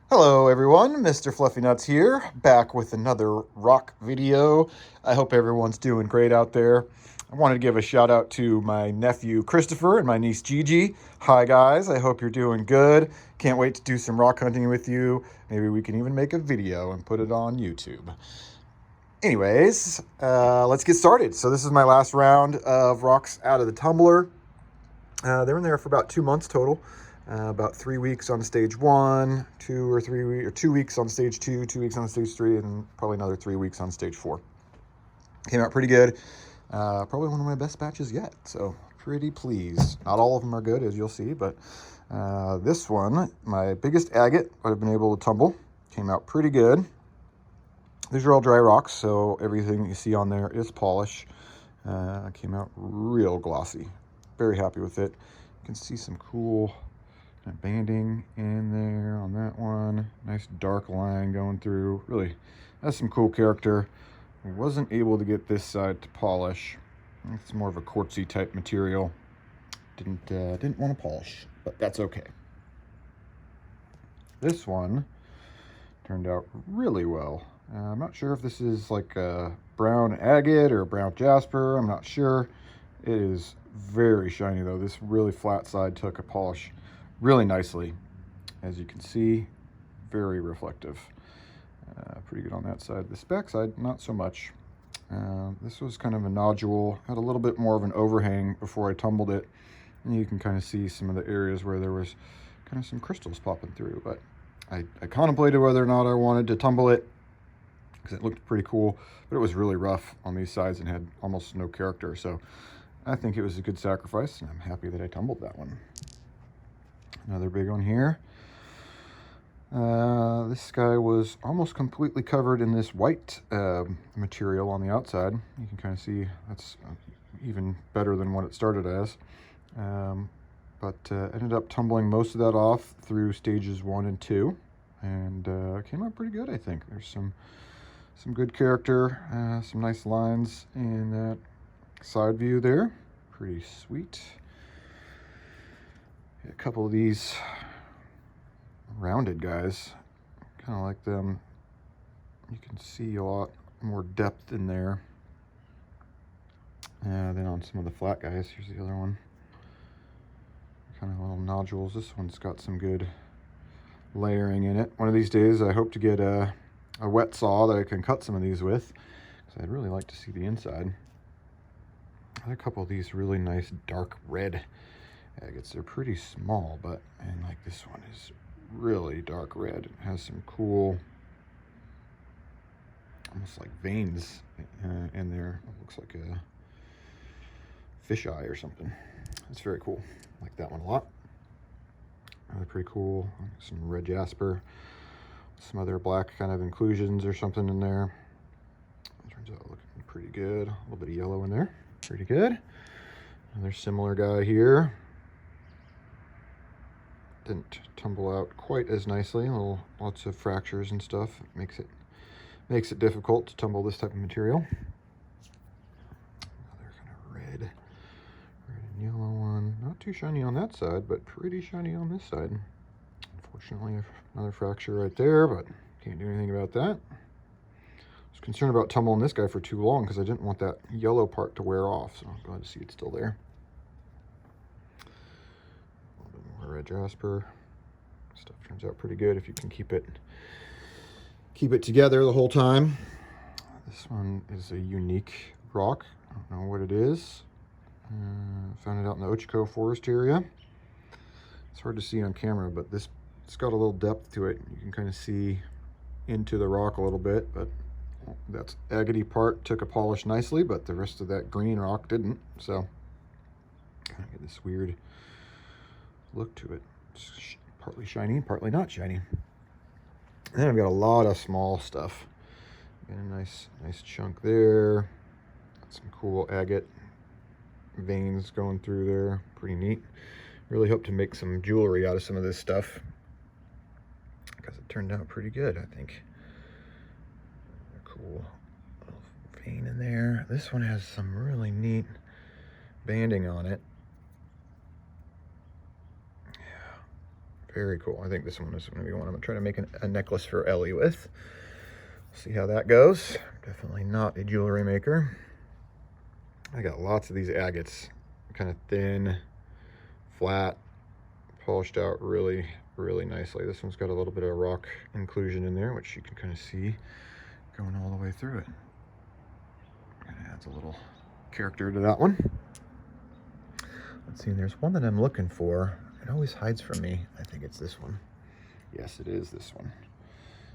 Hello everyone, Mr. Fluffy Nuts here, back with another rock video. I hope everyone's doing great out there. I wanted to give a shout out to my nephew Christopher and my niece Gigi. Hi guys, I hope you're doing good. Can't wait to do some rock hunting with you. Maybe we can even make a video and put it on YouTube. Anyways, let's get started. So this is my last round of rocks out of the tumbler. They're in there for about 2 months total. About 3 weeks on stage 1, 2 weeks on stage 2, 2 weeks on stage 3, and probably another 3 weeks on stage 4. Came out pretty good. Probably one of my best batches yet, so pretty pleased. Not all of them are good, as you'll see, but this one, my biggest agate I've been able to tumble, came out pretty good. These are all dry rocks, so everything you see on there is polish. Came out real glossy. Very happy with it. You can see some cool banding in there on that one. Nice dark line going through. Really has some cool character. I wasn't able to get this side to polish. It's more of a quartzy type material. Didn't want to polish, but that's okay. This one turned out really well. I'm not sure if this is like a brown agate or a brown jasper. I'm not sure. It is very shiny though. This really flat side took a polish really nicely. As you can see, very reflective. Pretty good on that side. This back side, not so much. This was kind of a nodule. Had a little bit more of an overhang before I tumbled it. And you can kind of see some of the areas where there was kind of some crystals popping through. But I contemplated whether or not I wanted to tumble it because it looked pretty cool. But it was really rough on these sides and had almost no character. So I think it was a good sacrifice, and I'm happy that I tumbled that one. Another big one here. This guy was almost completely covered in this white material on the outside. You can kind of see that's even better than what it started as. But ended up tumbling most of that off through stages 1 and 2, and came out pretty good, I think. There's some good character, some nice lines in that side view there. Pretty sweet. A couple of these rounded guys, kind of like them. You can see a lot more depth in there than on some of the flat guys. Here's the other one. Kind of little nodules. This one's got some good layering in it. One of these days I hope to get a wet saw that I can cut some of these with, because I'd really like to see the inside. A couple of these really nice dark red agates. They're pretty small, but and like this one is really dark red. It has some cool, almost like veins in there. It looks like a fish eye or something. It's very cool. I like that one a lot. Really pretty cool. Some red jasper, some other black kind of inclusions or something in there. It turns out looking pretty good. A little bit of yellow in there. Pretty good. Another similar guy here. Didn't tumble out quite as nicely. Lots of fractures and stuff. Makes it difficult to tumble this type of material. Another kind of red and yellow one. Not too shiny on that side, but pretty shiny on this side. Unfortunately, another fracture right there, but can't do anything about that. I was concerned about tumbling this guy for too long because I didn't want that yellow part to wear off, so I'm glad to see it's still there. A little bit more red jasper. Stuff turns out pretty good if you can keep it together the whole time. This one is a unique rock. I don't know what it is. Found it out in the Ochiko forest area. It's hard to see on camera, but it's got a little depth to it. You can kind of see into the rock a little bit, but that agate part took a polish nicely, but the rest of that green rock didn't. So kind of get this weird look to it. It's partly shiny, partly not shiny. And then I've got a lot of small stuff. Got a nice chunk there. Got some cool agate veins going through there. Pretty neat. Really hope to make some jewelry out of some of this stuff, because it turned out pretty good, I think. Cool little vein in there. This one has some really neat banding on it. Yeah, Very cool. I think this one is going to be one I'm going to try to make a necklace for Ellie with. See how that goes. Definitely not a jewelry maker. I got lots of these agates, kind of thin, flat, polished out really, really nicely. This one's got a little bit of rock inclusion in there, which you can kind of see going all the way through it. Kind of adds a little character to that one. Let's see, there's one that I'm looking for. It always hides from me. I think it's this one. Yes, it is this one.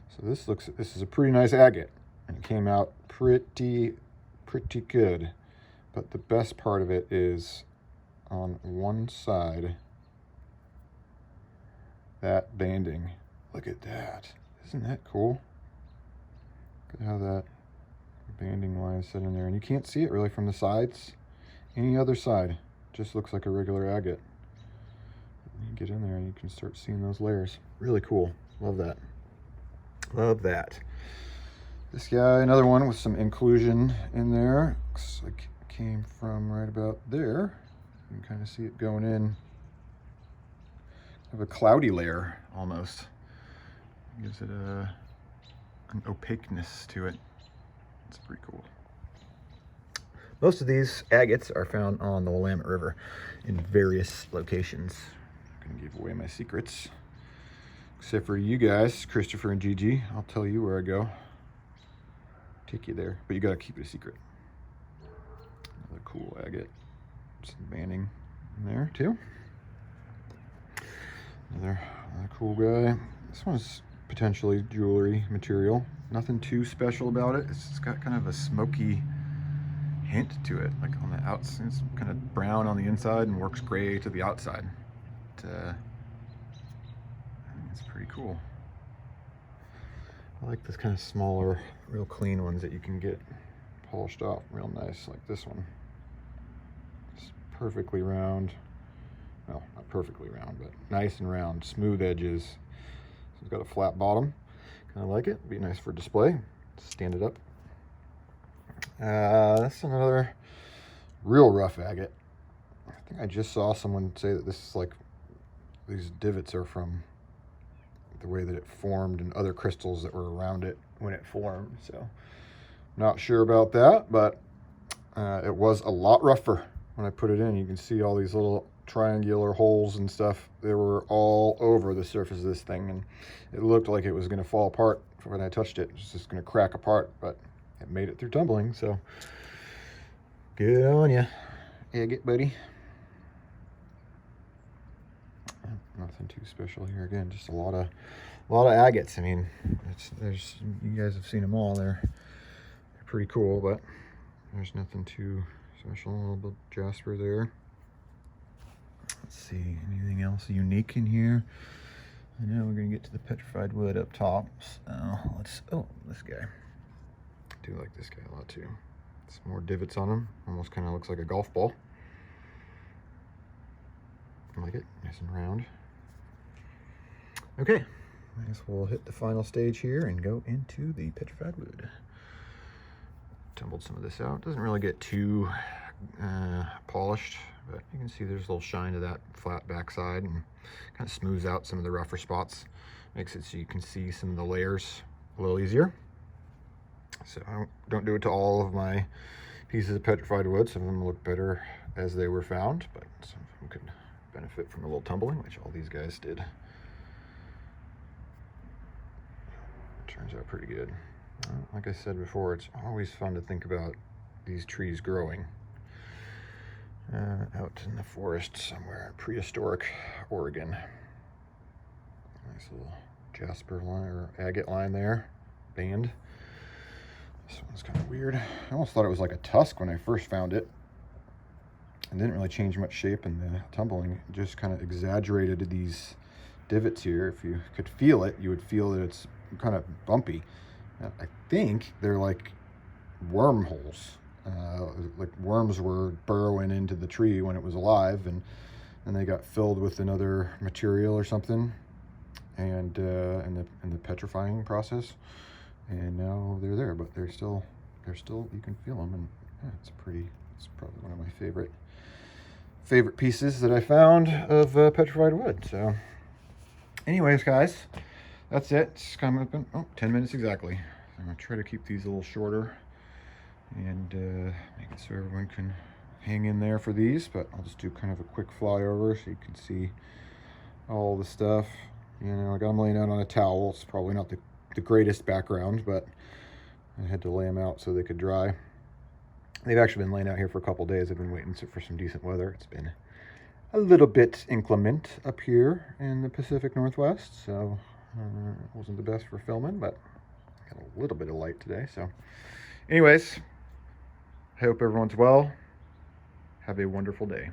So this is a pretty nice agate, and it came out pretty good. But the best part of it is on one side, that banding. Look at that. Isn't that cool? Look at how that banding line is set in there. And you can't see it really from the sides. Any other side. Just looks like a regular agate. You get in there and you can start seeing those layers. Really cool. Love that. Love that. This guy, another one with some inclusion in there. Looks like it came from right about there. You can kind of see it going in. Have a cloudy layer almost. Gives it an opaqueness to it. It's pretty cool. Most of these agates are found on the Willamette River in various locations. I'm gonna give away my secrets. Except for you guys, Christopher and Gigi. I'll tell you where I go. Take you there, but you gotta keep it a secret. Another cool agate. Some banding in there too. Another cool guy. This one's potentially jewelry material. Nothing too special about it. It's got kind of a smoky hint to it, like on the outside. It's kind of brown on the inside and works gray to the outside. I think it's pretty cool. I like this kind of smaller, real clean ones that you can get polished off real nice, like this one. It's perfectly round. Well, not perfectly round, but nice and round, smooth edges. So it's got a flat bottom. Kind of like it. Be nice for display. Stand it up. That's another real rough agate. I think I just saw someone say that this is like, these divots are from the way that it formed and other crystals that were around it when it formed. So not sure about that, but it was a lot rougher when I put it in. You can see all these little triangular holes and stuff. They were all over the surface of this thing, and it looked like it was going to fall apart when I touched it. It was just going to crack apart, but it made it through tumbling, so good on ya, agate buddy. Nothing too special here. Again, just a lot of agates. I mean, there's you guys have seen them all. They're pretty cool, but there's nothing too special. A little bit of jasper there. Let's see, anything else unique in here? I know we're gonna get to the petrified wood up top. So this guy. I do like this guy a lot too. Some more divots on him. Almost kind of looks like a golf ball. I like it, nice and round. Okay, I guess we'll hit the final stage here and go into the petrified wood. Tumbled some of this out. Doesn't really get too polished, but you can see there's a little shine to that flat backside and kind of smooths out some of the rougher spots. Makes it so you can see some of the layers a little easier. So I don't do it to all of my pieces of petrified wood. Some of them look better as they were found, but some of them could benefit from a little tumbling, which all these guys did. Turns out pretty good. Like I said before, it's always fun to think about these trees growing out in the forest somewhere in prehistoric Oregon. Nice little jasper line or agate line there, band. This one's kind of weird. I almost thought it was like a tusk when I first found it. It didn't really change much shape in the tumbling. It just kind of exaggerated these divots here. If you could feel it, you would feel that it's kind of bumpy. I think they're like wormholes. Like worms were burrowing into the tree when it was alive, and they got filled with another material or something, and in the petrifying process, and now they're there. But they're still you can feel them, and yeah, it's probably one of my favorite pieces that I found of petrified wood. So Anyways, guys, that's it. It's coming up in 10 minutes exactly. I'm going to try to keep these a little shorter and make it so everyone can hang in there for these, but I'll just do kind of a quick flyover so you can see all the stuff. You know, I got them laying out on a towel. It's probably not the greatest background, but I had to lay them out so they could dry. They've actually been laying out here for a couple days. I've been waiting for some decent weather. It's been a little bit inclement up here in the Pacific Northwest, so it wasn't the best for filming, but got a little bit of light today. So anyways, I hope everyone's well. Have a wonderful day.